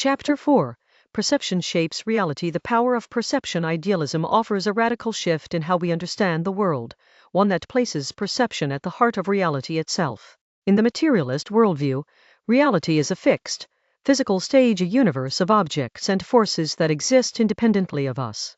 Chapter 4. Perception Shapes Reality. The power of perception. Idealism offers a radical shift in how we understand the world, one that places perception at the heart of reality itself. In the materialist worldview, reality is a fixed, physical stage, a universe of objects and forces that exist independently of us.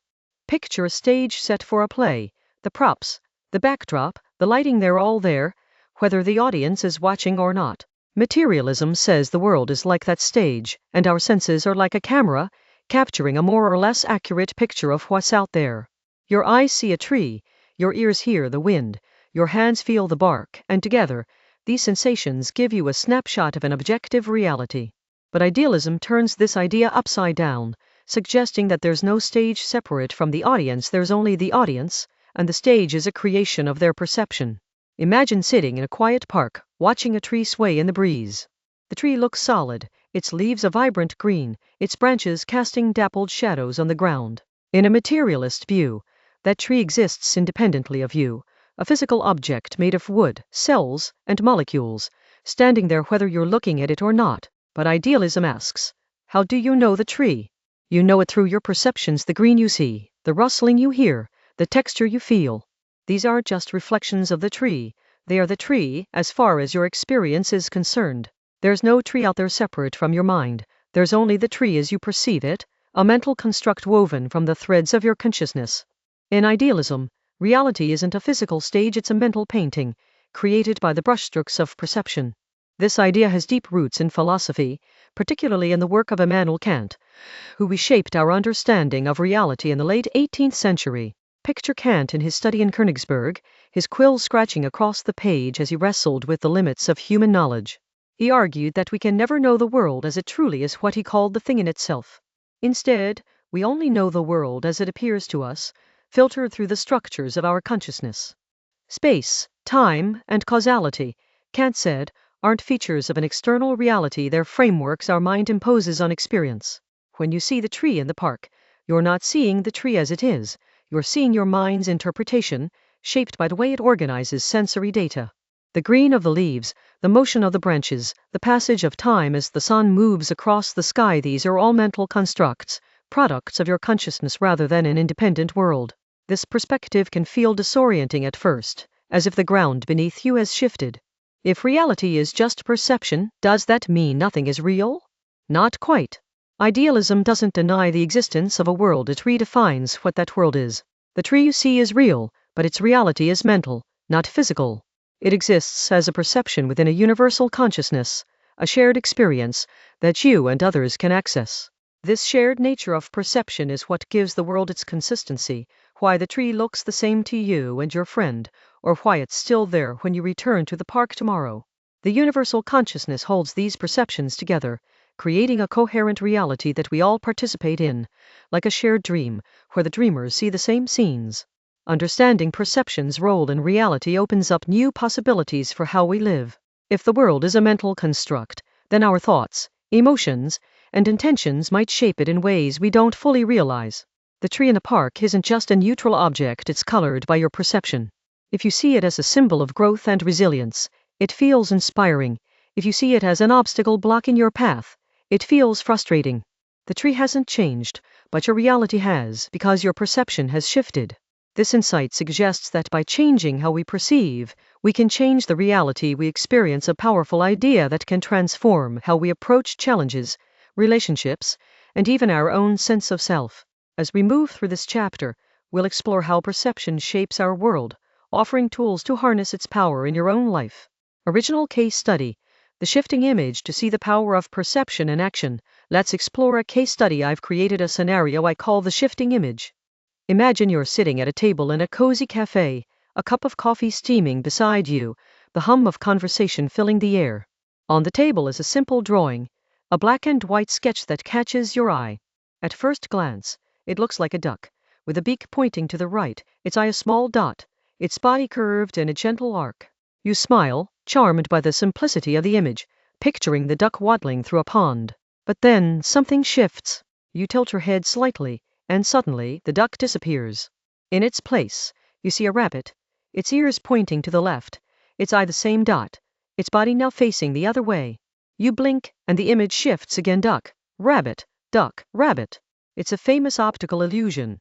Picture a stage set for a play. The props, the backdrop, the lighting, they're all there, whether the audience is watching or not. Materialism says the world is like that stage, and our senses are like a camera, capturing a more or less accurate picture of what's out there. Your eyes see a tree, your ears hear the wind, your hands feel the bark, and together, these sensations give you a snapshot of an objective reality. But idealism turns this idea upside down, suggesting that there's no stage separate from the audience, there's only the audience, and the stage is a creation of their perception. Imagine sitting in a quiet park, watching a tree sway in the breeze. The tree looks solid, its leaves a vibrant green, its branches casting dappled shadows on the ground. In a materialist view, that tree exists independently of you, a physical object made of wood, cells, and molecules, standing there whether you're looking at it or not. But idealism asks, how do you know the tree? You know it through your perceptions, the green you see, the rustling you hear, the texture you feel. These aren't just reflections of the tree, they are the tree as far as your experience is concerned. There's no tree out there separate from your mind, there's only the tree as you perceive it, a mental construct woven from the threads of your consciousness. In idealism, reality isn't a physical stage, it's a mental painting, created by the brushstrokes of perception. This idea has deep roots in philosophy, particularly in the work of Immanuel Kant, who reshaped our understanding of reality in the late 18th century. Picture Kant in his study in Königsberg, his quill scratching across the page as he wrestled with the limits of human knowledge. He argued that we can never know the world as it truly is, what he called the thing in itself. Instead, we only know the world as it appears to us, filtered through the structures of our consciousness. Space, time, and causality, Kant said, aren't features of an external reality, they're frameworks our mind imposes on experience. When you see the tree in the park, you're not seeing the tree as it is, you're seeing your mind's interpretation, shaped by the way it organizes sensory data. The green of the leaves, the motion of the branches, the passage of time as the sun moves across the sky, these are all mental constructs, products of your consciousness rather than an independent world. This perspective can feel disorienting at first, as if the ground beneath you has shifted. If reality is just perception, does that mean nothing is real? Not quite. Idealism doesn't deny the existence of a world, it redefines what that world is. The tree you see is real, but its reality is mental, not physical. It exists as a perception within a universal consciousness, a shared experience that you and others can access. This shared nature of perception is what gives the world its consistency, why the tree looks the same to you and your friend, or why it's still there when you return to the park tomorrow. The universal consciousness holds these perceptions together, creating a coherent reality that we all participate in, like a shared dream, where the dreamers see the same scenes. Understanding perception's role in reality opens up new possibilities for how we live. If the world is a mental construct, then our thoughts, emotions, and intentions might shape it in ways we don't fully realize. The tree in a park isn't just a neutral object, it's colored by your perception. If you see it as a symbol of growth and resilience, it feels inspiring. If you see it as an obstacle blocking your path, it feels frustrating. The tree hasn't changed, but your reality has, because your perception has shifted. This insight suggests that by changing how we perceive, we can change the reality we experience, a powerful idea that can transform how we approach challenges, relationships, and even our own sense of self. As we move through this chapter, we'll explore how perception shapes our world, offering tools to harness its power in your own life. Original case study. The shifting image to see the power of perception in action. Let's explore a case study. I've created a scenario I call the shifting image. Imagine you're sitting at a table in a cozy cafe, a cup of coffee steaming beside you, the hum of conversation filling the air. On the table is a simple drawing, a black and white sketch that catches your eye. At first glance, it looks like a duck, with a beak pointing to the right, its eye a small dot, its body curved in a gentle arc. You smile, charmed by the simplicity of the image, picturing the duck waddling through a pond. But then something shifts. You tilt your head slightly, and suddenly the duck disappears. In its place, you see a rabbit, its ears pointing to the left, its eye the same dot, its body now facing the other way. You blink, and the image shifts again. Duck, Rabbit, duck, rabbit. It's a famous optical illusion,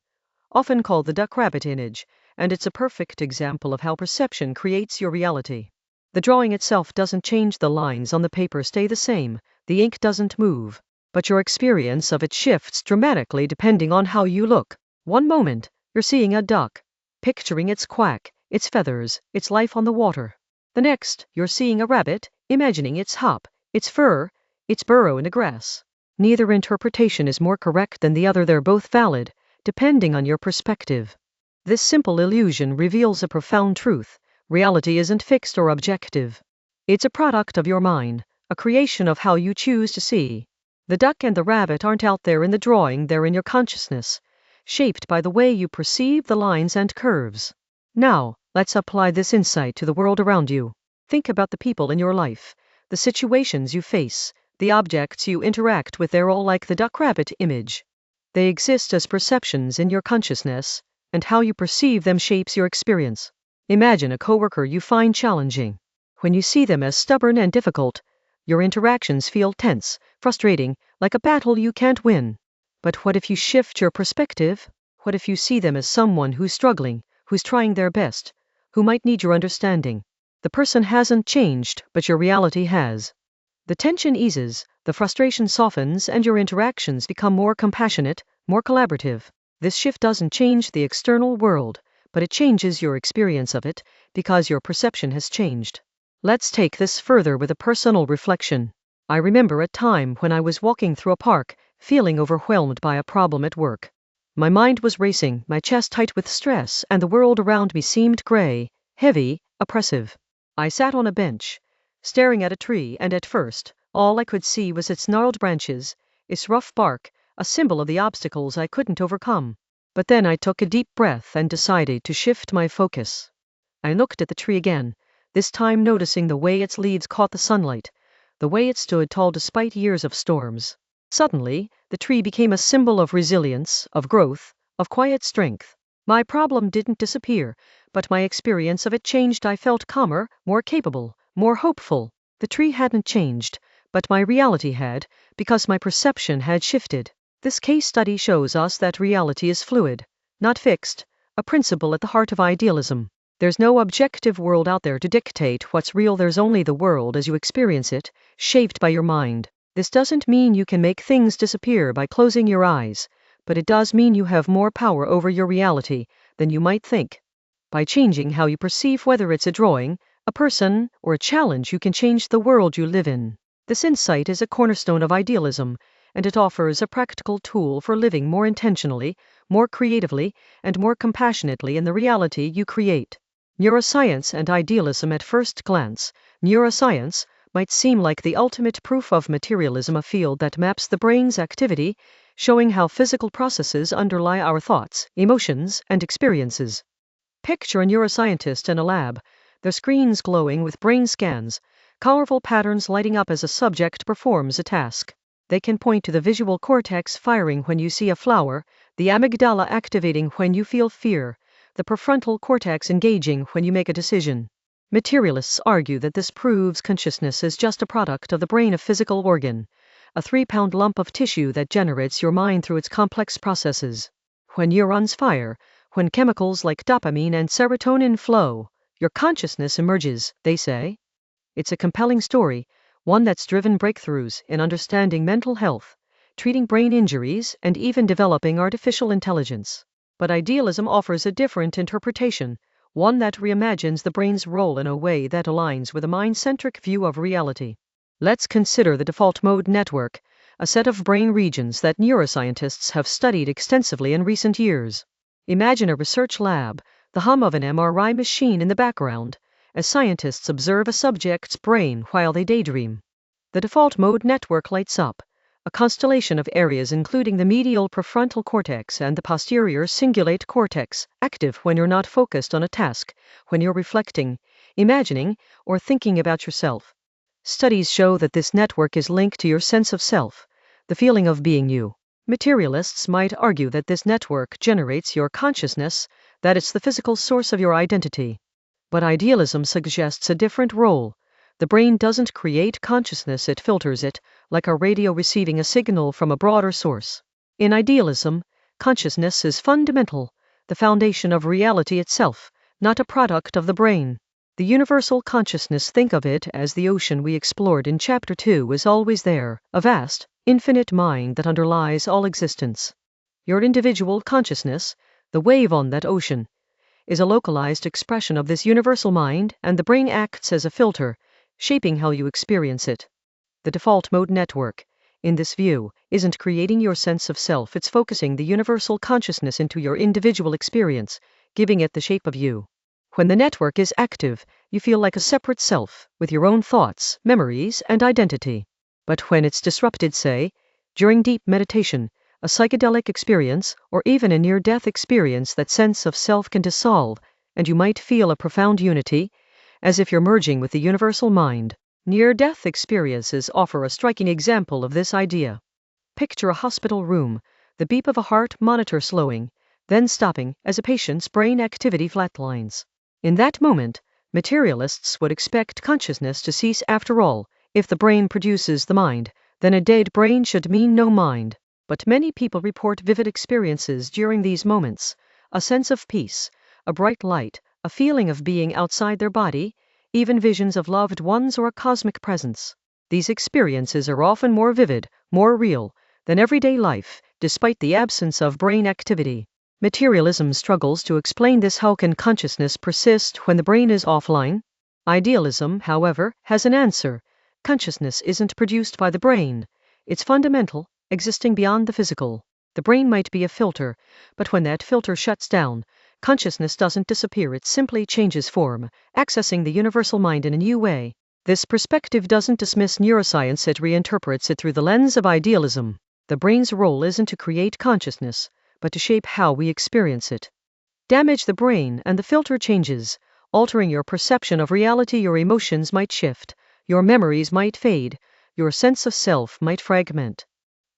often called the duck-rabbit image, and it's a perfect example of how perception creates your reality. The drawing itself doesn't change, the lines on the paper stay the same, the ink doesn't move, but your experience of it shifts dramatically depending on how you look. One moment, you're seeing a duck, picturing its quack, its feathers, its life on the water. The next, you're seeing a rabbit, imagining its hop, its fur, its burrow in the grass. Neither interpretation is more correct than the other, they're both valid, depending on your perspective. This simple illusion reveals a profound truth. Reality isn't fixed or objective. It's a product of your mind, a creation of how you choose to see. The duck and the rabbit aren't out there in the drawing, they're in your consciousness, shaped by the way you perceive the lines and curves. Now, let's apply this insight to the world around you. Think about the people in your life, the situations you face, the objects you interact with. They're all like the duck-rabbit image. They exist as perceptions in your consciousness, and how you perceive them shapes your experience. Imagine a coworker you find challenging. When you see them as stubborn and difficult, your interactions feel tense, frustrating, like a battle you can't win. But what if you shift your perspective? What if you see them as someone who's struggling, who's trying their best, who might need your understanding? The person hasn't changed, but your reality has. The tension eases, the frustration softens, and your interactions become more compassionate, more collaborative. This shift doesn't change the external world, but it changes your experience of it, because your perception has changed. Let's take this further with a personal reflection. I remember a time when I was walking through a park, feeling overwhelmed by a problem at work. My mind was racing, my chest tight with stress, and the world around me seemed gray, heavy, oppressive. I sat on a bench, staring at a tree, and at first, all I could see was its gnarled branches, its rough bark, a symbol of the obstacles I couldn't overcome. But then I took a deep breath and decided to shift my focus. I looked at the tree again, this time noticing the way its leaves caught the sunlight, the way it stood tall despite years of storms. Suddenly, the tree became a symbol of resilience, of growth, of quiet strength. My problem didn't disappear, but my experience of it changed. I felt calmer, more capable, more hopeful. The tree hadn't changed, but my reality had, because my perception had shifted. This case study shows us that reality is fluid, not fixed, a principle at the heart of idealism. There's no objective world out there to dictate what's real, there's only the world as you experience it, shaped by your mind. This doesn't mean you can make things disappear by closing your eyes, but it does mean you have more power over your reality than you might think. By changing how you perceive, whether it's a drawing, a person, or a challenge, you can change the world you live in. This insight is a cornerstone of idealism, and it offers a practical tool for living more intentionally, more creatively, and more compassionately in the reality you create. Neuroscience and idealism. At first glance, neuroscience might seem like the ultimate proof of materialism, a field that maps the brain's activity, showing how physical processes underlie our thoughts, emotions, and experiences. Picture a neuroscientist in a lab, their screens glowing with brain scans, colorful patterns lighting up as a subject performs a task. They can point to the visual cortex firing when you see a flower, the amygdala activating when you feel fear, the prefrontal cortex engaging when you make a decision. Materialists argue that this proves consciousness is just a product of the brain, a physical organ, a 3-pound lump of tissue that generates your mind through its complex processes. When neurons fire, when chemicals like dopamine and serotonin flow, your consciousness emerges, they say. It's a compelling story, one that's driven breakthroughs in understanding mental health, treating brain injuries, and even developing artificial intelligence. But idealism offers a different interpretation, one that reimagines the brain's role in a way that aligns with a mind-centric view of reality. Let's consider the default mode network, a set of brain regions that neuroscientists have studied extensively in recent years. Imagine a research lab, the hum of an MRI machine in the background, as scientists observe a subject's brain while they daydream. The default mode network lights up, a constellation of areas including the medial prefrontal cortex and the posterior cingulate cortex, active when you're not focused on a task, when you're reflecting, imagining, or thinking about yourself. Studies show that this network is linked to your sense of self, the feeling of being you. Materialists might argue that this network generates your consciousness, that it's the physical source of your identity. But idealism suggests a different role. The brain doesn't create consciousness, it filters it, like a radio receiving a signal from a broader source. In idealism, consciousness is fundamental, the foundation of reality itself, not a product of the brain. The universal consciousness, think of it as the ocean we explored in Chapter 2, is always there, a vast, infinite mind that underlies all existence. Your individual consciousness, the wave on that ocean, is a localized expression of this universal mind, and the brain acts as a filter, shaping how you experience it. The default mode network, in this view, isn't creating your sense of self, it's focusing the universal consciousness into your individual experience, giving it the shape of you. When the network is active, you feel like a separate self, with your own thoughts, memories, and identity. But when it's disrupted, say, during deep meditation, a psychedelic experience, or even a near-death experience, that sense of self can dissolve, and you might feel a profound unity, as if you're merging with the universal mind. Near-death experiences offer a striking example of this idea. Picture a hospital room, the beep of a heart monitor slowing, then stopping as a patient's brain activity flatlines. In that moment, materialists would expect consciousness to cease. After all, if the brain produces the mind, then a dead brain should mean no mind. But many people report vivid experiences during these moments, a sense of peace, a bright light, a feeling of being outside their body, even visions of loved ones or a cosmic presence. These experiences are often more vivid, more real, than everyday life, despite the absence of brain activity. Materialism struggles to explain this. How can consciousness persist when the brain is offline? Idealism, however, has an answer. Consciousness isn't produced by the brain. It's fundamental, existing beyond the physical. The brain might be a filter, but when that filter shuts down, consciousness doesn't disappear, it simply changes form, accessing the universal mind in a new way. This perspective doesn't dismiss neuroscience, it reinterprets it through the lens of idealism. The brain's role isn't to create consciousness, but to shape how we experience it. Damage the brain and the filter changes, altering your perception of reality. Your emotions might shift, your memories might fade, your sense of self might fragment.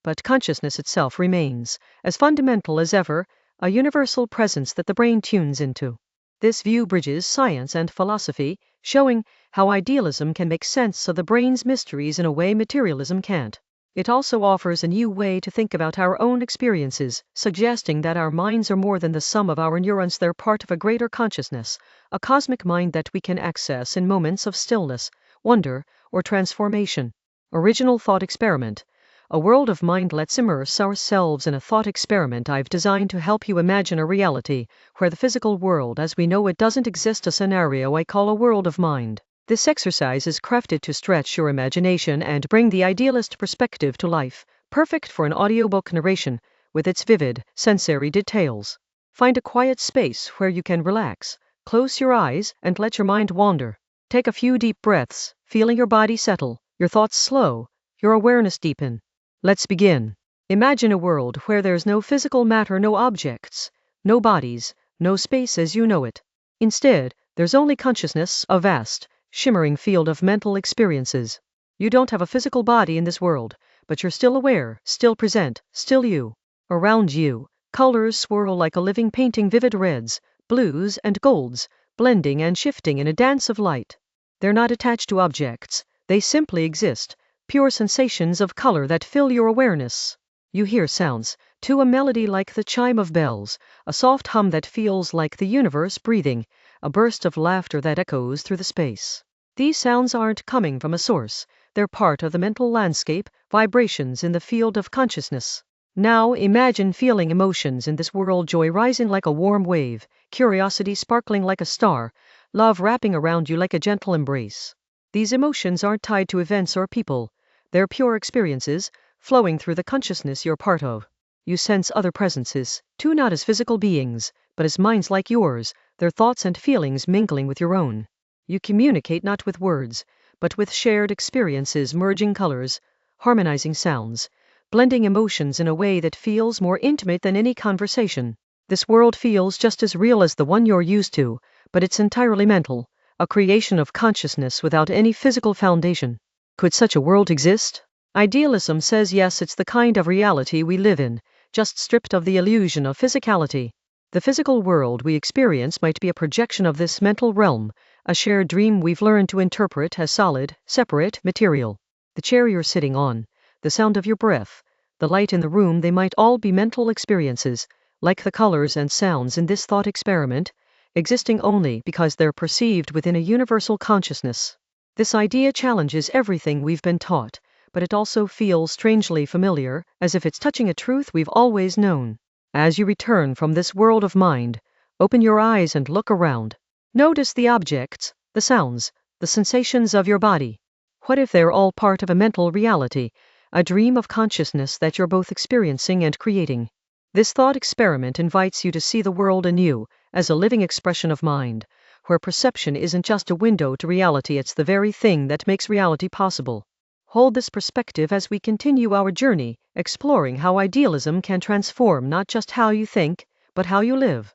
But consciousness itself remains, as fundamental as ever, a universal presence that the brain tunes into. This view bridges science and philosophy, showing how idealism can make sense of the brain's mysteries in a way materialism can't. It also offers a new way to think about our own experiences, suggesting that our minds are more than the sum of our neurons. They're part of a greater consciousness, a cosmic mind that we can access in moments of stillness, wonder, or transformation. Original thought experiment. A world of mind. Let's immerse ourselves in a thought experiment I've designed to help you imagine a reality where the physical world as we know it doesn't exist, a scenario I call a world of mind. This exercise is crafted to stretch your imagination and bring the idealist perspective to life, perfect for an audiobook narration with its vivid, sensory details. Find a quiet space where you can relax, close your eyes, and let your mind wander. Take a few deep breaths, feeling your body settle, your thoughts slow, your awareness deepen. Let's begin. Imagine a world where there's no physical matter, no objects, no bodies, no space as you know it. Instead, there's only consciousness, a vast, shimmering field of mental experiences. You don't have a physical body in this world, but you're still aware, still present, still you. Around you, colors swirl like a living painting, vivid reds, blues, and golds, blending and shifting in a dance of light. They're not attached to objects, they simply exist, pure sensations of color that fill your awareness. You hear sounds, to a melody like the chime of bells, a soft hum that feels like the universe breathing, a burst of laughter that echoes through the space. These sounds aren't coming from a source, they're part of the mental landscape, vibrations in the field of consciousness. Now imagine feeling emotions in this world: joy rising like a warm wave, curiosity sparkling like a star, love wrapping around you like a gentle embrace. These emotions aren't tied to events or people, they're pure experiences, flowing through the consciousness you're part of. You sense other presences, too, not as physical beings, but as minds like yours, their thoughts and feelings mingling with your own. You communicate not with words, but with shared experiences, merging colors, harmonizing sounds, blending emotions in a way that feels more intimate than any conversation. This world feels just as real as the one you're used to, but it's entirely mental, a creation of consciousness without any physical foundation. Could such a world exist? Idealism says yes, it's the kind of reality we live in, just stripped of the illusion of physicality. The physical world we experience might be a projection of this mental realm, a shared dream we've learned to interpret as solid, separate material. The chair you're sitting on, the sound of your breath, the light in the room, they might all be mental experiences, like the colors and sounds in this thought experiment, existing only because they're perceived within a universal consciousness. This idea challenges everything we've been taught, but it also feels strangely familiar, as if it's touching a truth we've always known. As you return from this world of mind, open your eyes and look around. Notice the objects, the sounds, the sensations of your body. What if they're all part of a mental reality, a dream of consciousness that you're both experiencing and creating? This thought experiment invites you to see the world anew, as a living expression of mind, where perception isn't just a window to reality, it's the very thing that makes reality possible. Hold this perspective as we continue our journey, exploring how idealism can transform not just how you think, but how you live.